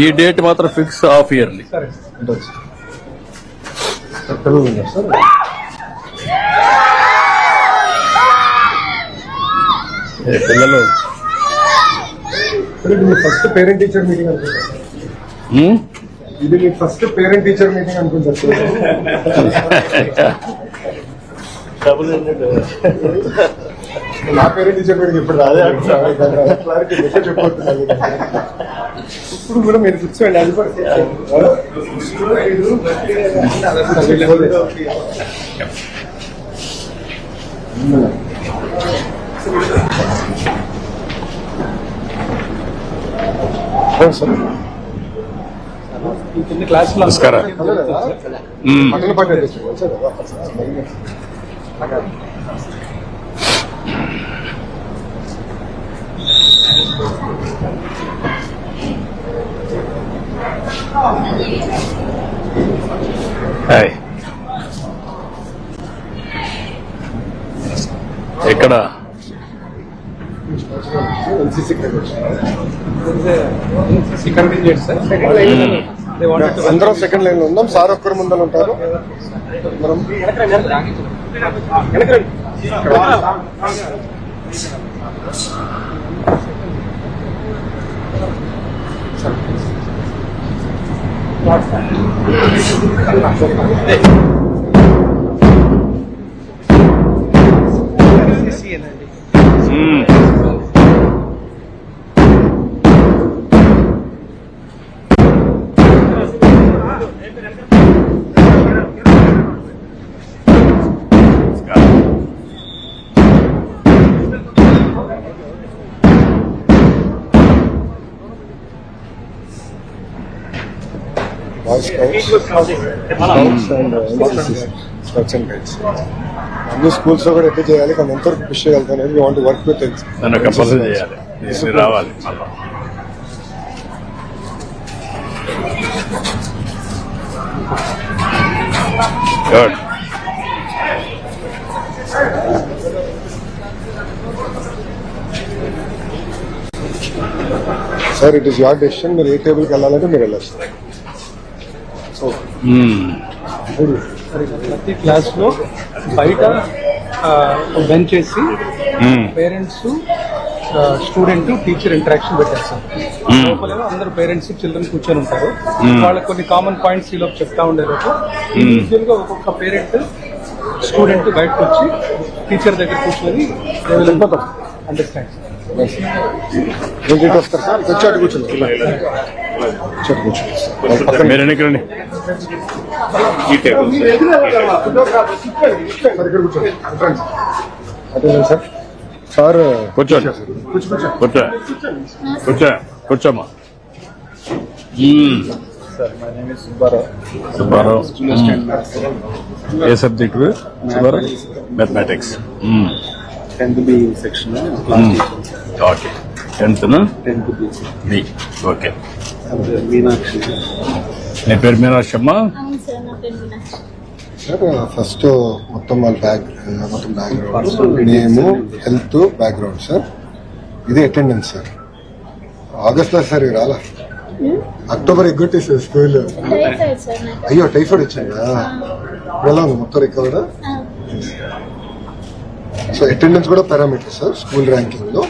ఈ డేట్ మాత్రం fix half yearly. పిల్లలు ఫస్ట్ పేరెంట్ టీచర్ మీటింగ్ అనుకుంటా. ఇది మీ ఫస్ట్ పేరెంట్ టీచర్ మీటింగ్ అనుకుంటా. నా పేరెంట్ టీచర్ మీటింగ్ ఇప్పుడు రాదే క్లారిటీ చెప్పబోతున్నాను. ఇప్పుడు కూడా మీరు కూర్చోండి. అది నమస్కారం. ఎక్కడ అందరం సెకండ్ లైన్ లో ఉన్నాం. సార్ ఒక్కరు ముందర ఉంటారు. మనం అన్ని స్కూల్స్ లో కూడా ఎట్లా చేయాలి, కానీ ఎంతవరకు పుష్ చేయగలుగుతాం అనేది వాంట్ వర్క్ విత్ రావాలి. Good. Sir it is your decision. మీరు ఏ టేబుల్కి వెళ్ళాలంటే మీరు వెళ్ళారు. ప్రతి క్లాస్ లో బయట బెంచ్ చేసి పేరెంట్స్ స్టూడెంట్ టీచర్ ఇంటరాక్షన్ పెట్టారు సార్. లోపల అందరు పేరెంట్స్ చిల్డ్రన్ కూర్చొని ఉంటారు. వాళ్ళకి కొన్ని కామన్ పాయింట్స్ ఈ లోపు చెప్తా ఉండేలోపు ఇండివిజువల్ గా ఒక్కొక్క పేరెంట్ స్టూడెంట్ బయటకు వచ్చి టీచర్ దగ్గర కూర్చొని అండర్స్టాండ్. వస్తారు సార్, వచ్చాడు కూర్చోండి. మీరు ఎన్నికలండి. అదే సార్. సార్ కూర్చోండి. కూర్చోమ్మా. సుబ్బారావు. ఏ subject? Subbarao mathematics. 10th B section. Okay. 10th B. Okay. Meenakshi. నీ పేరు మీనాక్షి అమ్మా? సార్ ఫస్ట్ మొత్తం వాళ్ళ background name, health background sir. ఇది అటెండెన్స్ సార్. ఆగస్ట్ లో సార్ రాలా, అక్టోబర్ ఎగ్గొట్టేసారు స్కూల్. అయ్యో టైఫాయిడ్ వచ్చిందా? ఇప్పుడు ఎలా ఉంది మొత్తం రికవర్? సో అటెండెన్స్ కూడా పారామీటర్ సార్ స్కూల్ ర్యాంకింగ్ లో.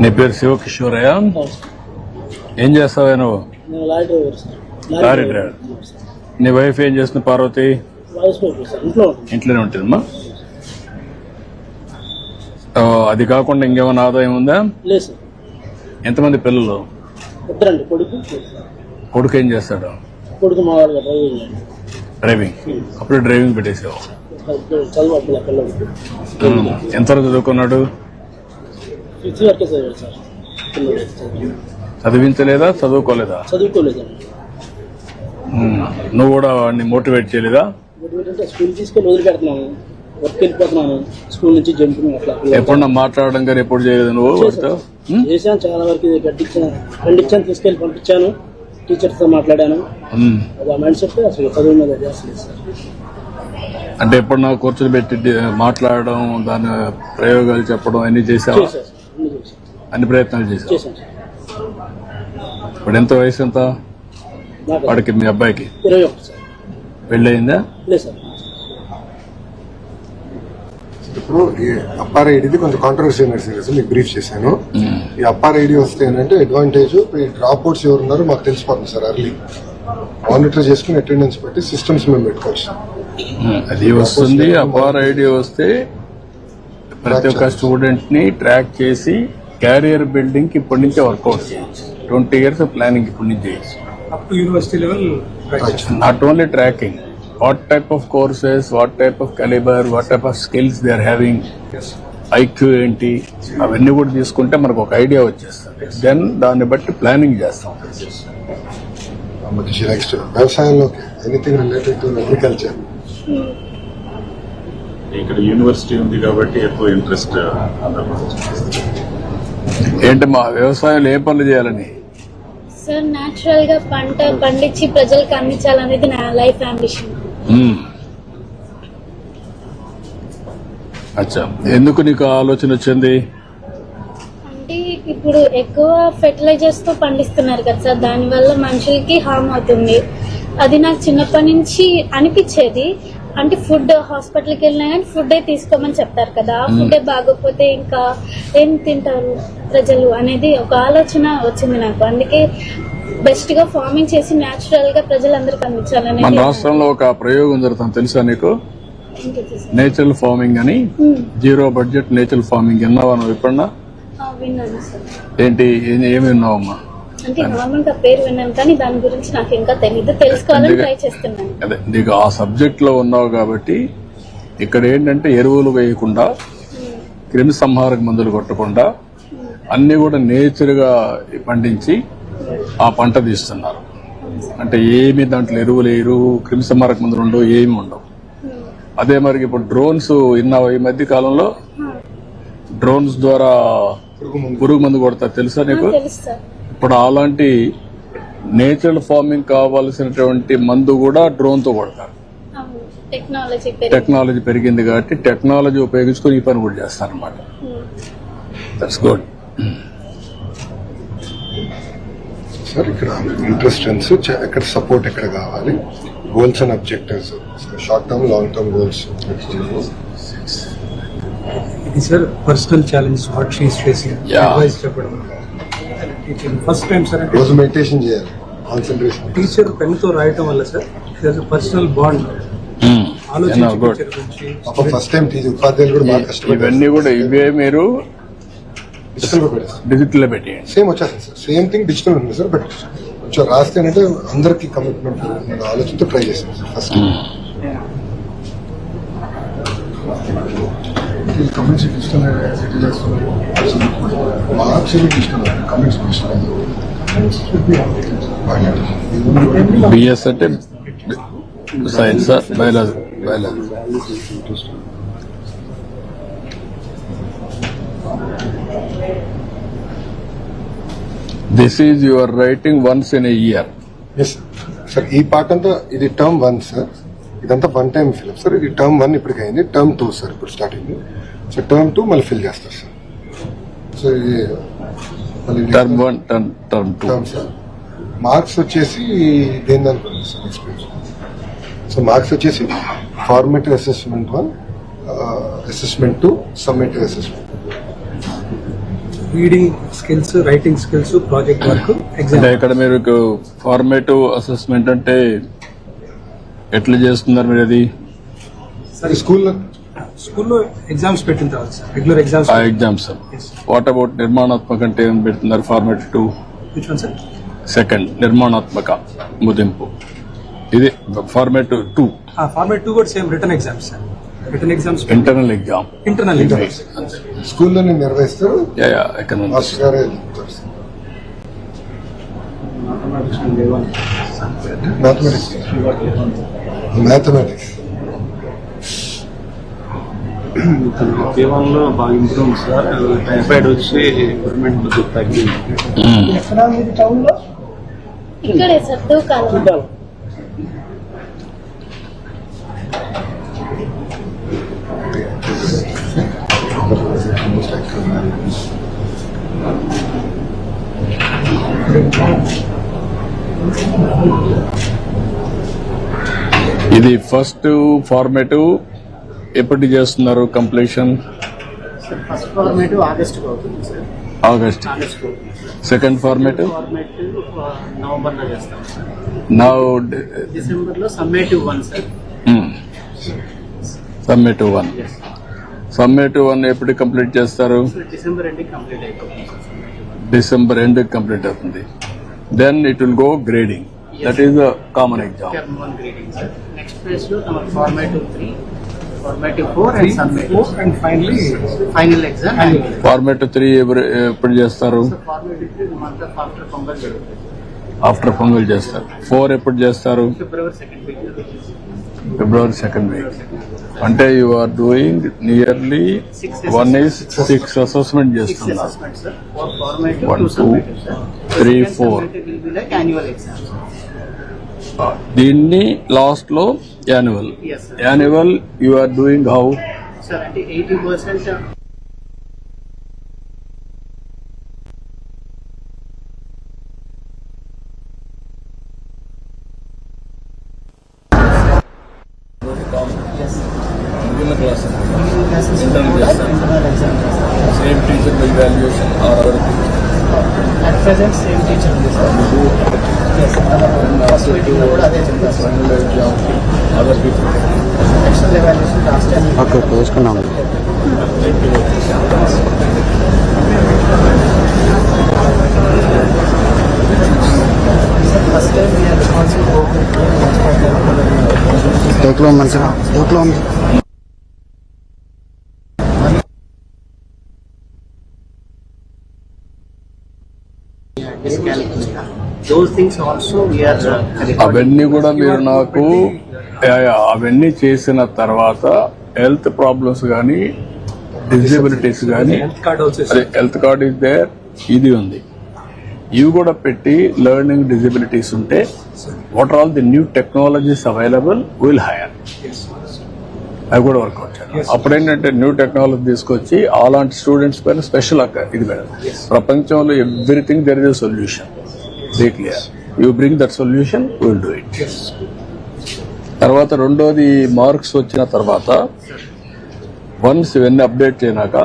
నీ పేరు శివకిషోరయ్య? ఏం చేస్తావా నువ్వు? Lorry driver. నీ వైఫ్ ఏం చేస్తుంది పార్వతి? ఇంట్లోనే ఉంటుందమ్మా. అది కాకుండా ఇంకేమైనా ఆదాయం ఉందా? ఎంతమంది పిల్లలు? కొడుకు ఏం చేస్తాడు? డ్రైవింగ్. అప్పుడు డ్రైవింగ్ పెట్టేసావు. ఎంతవరకు చదువుకున్నాడు? చదివించలేదా? చదువుకోలేదా? నువ్వు కూడా వాడిని మోటివేట్ చేయలేదా? స్కూల్ తీసుకొని వదిలిపెడుతున్నాను, వర్క్ వెళ్ళిపోతున్నాను, స్కూల్ నుంచి జంపింగ్ అట్లా. ఎప్పుడన్నా మాట్లాడడం కానీ ఎప్పుడు చేయలేదు నువ్వు? చేశాను చాలా వరకు. పండించాను, తీసుకెళ్ళి పంపించాను, టీచర్స్ తో మాట్లాడాను. అది ఆ మైండ్ సెట్ అసలు చదువు మీద చేస్తలేదు సార్. అంటే ఎప్పుడు నాకు కూర్చొని పెట్టి మాట్లాడడం దాని ప్రయోగాలు చెప్పడం అన్ని చేసావా? చేశాను సార్, అన్ని చేశాను. అన్ని ప్రయత్నాలు చేసావు. చేశాను సార్. ఇప్పుడు ఎంత వయసు ఎంత నాకు వాడికి మీ అబ్బాయికి? 21 సార్. పెళ్ళయిందా? లేదు సార్. ఇప్పుడు ఈ అప్పార్ ఐడిది కొంచెం కాంట్రవర్సీ నడిచింది, మీకు బ్రీఫ్ చేశాను. ఈ అప్పార్ ఐడి వస్తే ఏంటంటే అడ్వాంటేజ్, ఈ డ్రాప్ అవుట్స్ ఎవరు ఉన్నారో మాకు తెలిసిపోతుంది సార్. అర్లీ మానిటర్ చేసుకుని అటెండెన్స్ పెట్టి సిస్టమ్స్ మేము పెట్టుకోవచ్చు. అది వస్తుంది. అపార్ ఐడి వస్తే ప్రతి ఒక్క స్టూడెంట్ ని ట్రాక్ చేసి క్యారియర్ బిల్డింగ్ కి ఇప్పటి నుంచే వర్కౌట్ చేయొచ్చు. 20 years ప్లానింగ్ ఇప్పటి నుంచి చేయొచ్చు. Up to university level not only tracking, what type of courses, what type of caliber, what type of skills they are having, IQ ఏంటి, అవన్నీ కూడా తీసుకుంటే మనకు ఒక ఐడియా వచ్చేస్తుంది. దెన్ దాన్ని బట్టి ప్లానింగ్ చేస్తాం. నెక్స్ట్ వ్యవసాయంలోకి ఎనీథింగ్ రిలేటెడ్ టు అగ్రికల్చర్. ఇక్కడ యూనివర్సిటీ ఉంది కాబట్టి ఎక్కువ ఇంట్రెస్ట్. ఏంటి మా వ్యవసాయంలో ఏ పనులు చేయాలని? సార్ న్యాచురల్ గా పంట పండించి ప్రజలకు అందించాలనేది నా లైఫ్ అంబిషన్. అచ్చా, ఎందుకు నీకు ఆలోచన వచ్చింది? అంటే ఇప్పుడు ఎక్కువ ఫెర్టిలైజర్స్ తో పండిస్తున్నారు కదా సార్, దాని వల్ల మనుషులకి హార్మ్ అవుతుంది. అది నాకు చిన్నప్పటి నుంచి అనిపించేది. అంటే ఫుడ్ హాస్పిటల్కి వెళ్ళినా కానీ ఫుడ్ తీసుకోమని చెప్తారు కదా, ఆ ఫుడ్ బాగోకపోతే ఇంకా ఏం తింటారు ప్రజలు అనేది ఒక ఆలోచన వచ్చింది నాకు. అందుకే బెస్ట్ గా ఫార్మింగ్ చేసి న్యాచురల్ గా ప్రజలందరికీ మన అందించాలనేది. రాష్ట్రంలో ఒక ప్రయోగం జరుగుతుంది, తెలుసా నీకు? ఏంటిది సార్? నేచురల్ ఫార్మింగ్ అని, జీరో బడ్జెట్ నేచురల్ ఫార్మింగ్. విన్నావా నువ్వు ఎప్పుడన్నా? విన్నాను సార్. ఏంటి, ఏమి విన్నావమ్మా? అంటే నార్మల్ గా పేరు విన్నాను కానీ దాని గురించి నాకు ఇంకా తెలియదు, తెలుసుకోవాలని ట్రై చేస్తున్నాను. అదే నీకు ఆ సబ్జెక్ట్ లో ఉన్నావు కాబట్టి ఇక్కడ ఏంటంటే ఎరువులు వేయకుండా, క్రిమి సంహారక మందులు కొట్టకుండా అన్ని కూడా నేచర్ గా పండించి ఆ పంట తీస్తున్నారు. అంటే ఏమి దాంట్లో ఎరువులు వేయరు, క్రిమి సంహారక మందులు ఉండవు, ఏమి ఉండవు. అదే మరి ఇప్పుడు డ్రోన్స్ విన్నావు? ఈ మధ్య కాలంలో డ్రోన్స్ ద్వారా పురుగు మందు కొడతారు, తెలుసా నీకు? తెలుసు సార్. ఇప్పుడు అలాంటి నేచురల్ ఫార్మింగ్ కావాల్సినటువంటి మందు కూడా డ్రోన్ తో కొడతారు. టెక్నాలజీ పెరిగింది కాబట్టి టెక్నాలజీ ఉపయోగించుకొని ఈ పని కూడా చేస్తారన్నమాట. That's good. సార్ ఇక్కడ ఇంట్రెస్టెన్స్ ఎక్కడ సపోర్ట్ ఎక్కడ కావాలి, goals and objectives, short term long term goals. ఇది sir personal challenge what she's facing Yeah. Advice చెప్పడం. ఫస్ట్ టైం సార్ అంటే రోజు మెడిటేషన్ చేయాలి, కాన్సన్ట్రేషన్. టీచర్ పెన్ తో రాయటం వల్ల సార్ పర్సనల్ బాండ్ ఆలోచించి good. టీచర్ గురించి ఫస్ట్ టైం టీచర్ ఉపాధ్యాయులు కూడా బాగా కష్టపడ్డారు. ఇవన్నీ కూడా ఇవే మీరు డిజిటల్ లో పెట్టారు. డిజిటల్ లో పెట్టేయండి. సేమ్ వచ్చేస్తుంది సార్, సేమ్ థింగ్ డిజిటల్ ఉంది సార్. బట్ కొంచెం రాస్తే అంటే అందరికి కమిట్మెంట్ ఆలోచనతో ట్రై చేశాను sir first. Comments digital marks digital, comments BS అంటే science, biology. This is your writing once in a year. Yes sir. ఈ పార్ట్ అంతా ఇది టర్మ్ 1 సార్, ఇదంతా 1 టైం ఫిల్ సార్. ఇది టర్మ్ 1 ఇప్పటికైంది, టర్మ్ 2 సార్ ఇప్పుడు స్టార్ట్ అయింది. సో టర్మ్ 2 మళ్ళీ ఫిల్ చేస్తారు సార్. సో ఇది term 1, term 2. Term sir. Marks వచ్చేసి దేని అనుకోండి సార్ ఎక్స్పీరియన్స్. సో మార్క్స్ వచ్చేసి formative assessment 1, assessment 2, summative assessment. Reading skills, writing skills, project work, అంటే ఎగ్జామ్. ఇక్కడ మీరు ఫార్మేటివ్ అసెస్మెంట్ అంటే ఎట్లా చేస్తున్నారు మీరు? అది స్కూల్లో ఎగ్జామ్స్ పెట్టిన తర్వాత సార్ రెగ్యులర్ ఎగ్జామ్స్. ఆ ఎగ్జామ్స్. వాట్ అబౌట్ నిర్మాణాత్మక అంటే ఏం పెడుతున్నారు? Formative 2. Which one sir? Second నిర్మాణాత్మక ముదింపు. ఇది ఫార్మేటివ్ 2. ఫార్మేట్ 2 కూడా same return exams sir. Return exams, internal exam. Internal exams స్కూల్లో నిర్వహిస్తారు, ఎకనామిక్స్. మాస్టర్ గారే చెప్తారు సార్. మ్యాథమెటిక్స్ జీవనంలో బాగా ఇంప్రూవ్ సార్. టైఫాయిడ్ వచ్చి ఇంప్రూవ్మెంట్ తగ్గింది. ఇక్కడే సార్ దూకాలి. ఇది ఫస్ట్ ఫార్మేటివ్ ఎప్పటి చేస్తున్నారు completion? Sir first format August అవుతుంది sir. August. August second formative format November లో చేస్తాం సార్. నౌ డిసెంబర్ లో సమ్మేటివ్ 1 సార్. సమ్మేటివ్ 1. సమ్మేటివ్ 1 ఎప్పుడు కంప్లీట్ చేస్తారు? డిసెంబర్ ఎండింగ్ కంప్లీట్ అయిపోతుంది sir. Summative 1 December end complete అవుతుంది. Then it will go grading. That is the common exam. Term 1 grading sir. Next phase లో మన formative 3, formative 4 and summative and finally final exam. Formative 3 ఎప్పుడు చేస్తారు? Formative 3 month after pongal జరుగుతుంది. After pongal చేస్తారు. 4 ఎప్పుడు చేస్తారు? February 2nd week. February 2nd week. అంటే you are doing nearly 1 is 6 assessment 6 చేస్తున్నారు. assessments sir. For formative 1, 2 2, summative sir. 3, Second 4. summative will be like annual exam. దీన్ని last లో annual. Yes sir. Annual you are doing how? Sir, అంటే 80% same teacher evaluation or other at present same teacher ఉంది sir. Yes, first meeting లో కూడా అదే చెప్పారు sir. Other people. External evaluation last time okay చూసుకున్నాము. first time we are responsible for టేక్లో మంచిగా టేక్లో ఉంది. miscalculation. Those things also we are recording. అవన్నీ కూడా మీరు నాకు అవన్నీ చేసిన తర్వాత హెల్త్ ప్రాబ్లమ్స్ కానీ డిజబిలిటీస్ కానీ card also health card is there, ఇది ఉంది. ఇవి కూడా పెట్టి లెర్నింగ్ డిజబిలిటీస్ ఉంటే what are all the new technologies available will hire. అవి కూడా వర్కౌట్ చేయాలి. అప్పుడు ఏంటంటే న్యూ టెక్నాలజీ తీసుకొచ్చి అలాంటి స్టూడెంట్స్ పైన స్పెషల్ ఇది మేడం. ప్రపంచంలో everything there is a solution. Be clear, you bring that solution, will do it. తర్వాత రెండోది మార్క్స్ వచ్చిన తర్వాత వన్స్ ఇవన్నీ అప్డేట్ చేయనాక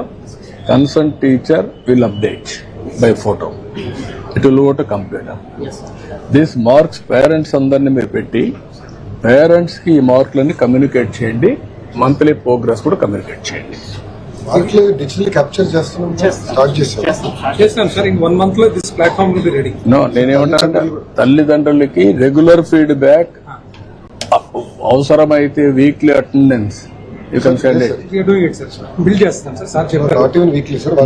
concern teacher will update by photo. It will go to computer. This marks parents అందరినీ మీరు పెట్టి parents కి ఈ మార్కులన్నీ కమ్యూనికేట్ చేయండి. మంత్లీ ప్రోగ్రెస్ కూడా కమ్యూనికేట్ చేయండి. మార్కులు డిజిటల్ క్యాప్చర్ చేస్తున్నాం, స్టార్ట్ చేస్తాం. చేస్తాం సార్. ఇన్ 1 month లో this platform will be ready. No, నేనేమంటానంటే తల్లిదండ్రులకి రెగ్యులర్ ఫీడ్బ్యాక్, అవసరమైతే weekly attendance you can send it. We are doing it sir. Build చేస్తాం సార్. సార్ చెప్పారు. నాట్ ఈవెన్ వీక్లీ సార్,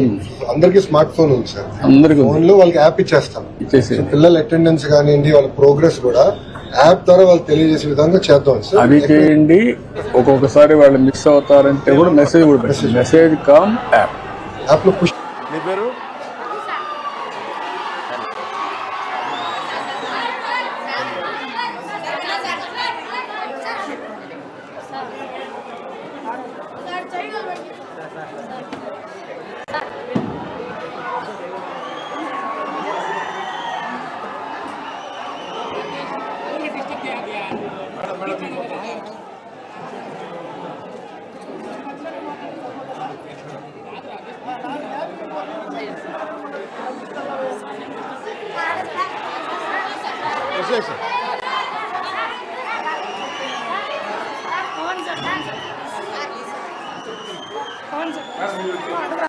అందరికి స్మార్ట్ ఫోన్ ఉంది sir. అందరికీ phone లో వాళ్ళకి యాప్ ఇచ్చేస్తాం. ఇచ్చేసి పిల్లల అటెండెన్స్ కానివ్వండి, వాళ్ళ ప్రోగ్రెస్ కూడా యాప్ ద్వారా వాళ్ళు తెలియజేసే విధంగా చేద్దాం సార్. అవి చేయండి. ఒక్కొక్కసారి వాళ్ళు మిస్ అవుతారంటే కూడా మెసేజ్ కూడా పెట్టండి. Message com app. యాప్ లో పుష్ कौन सा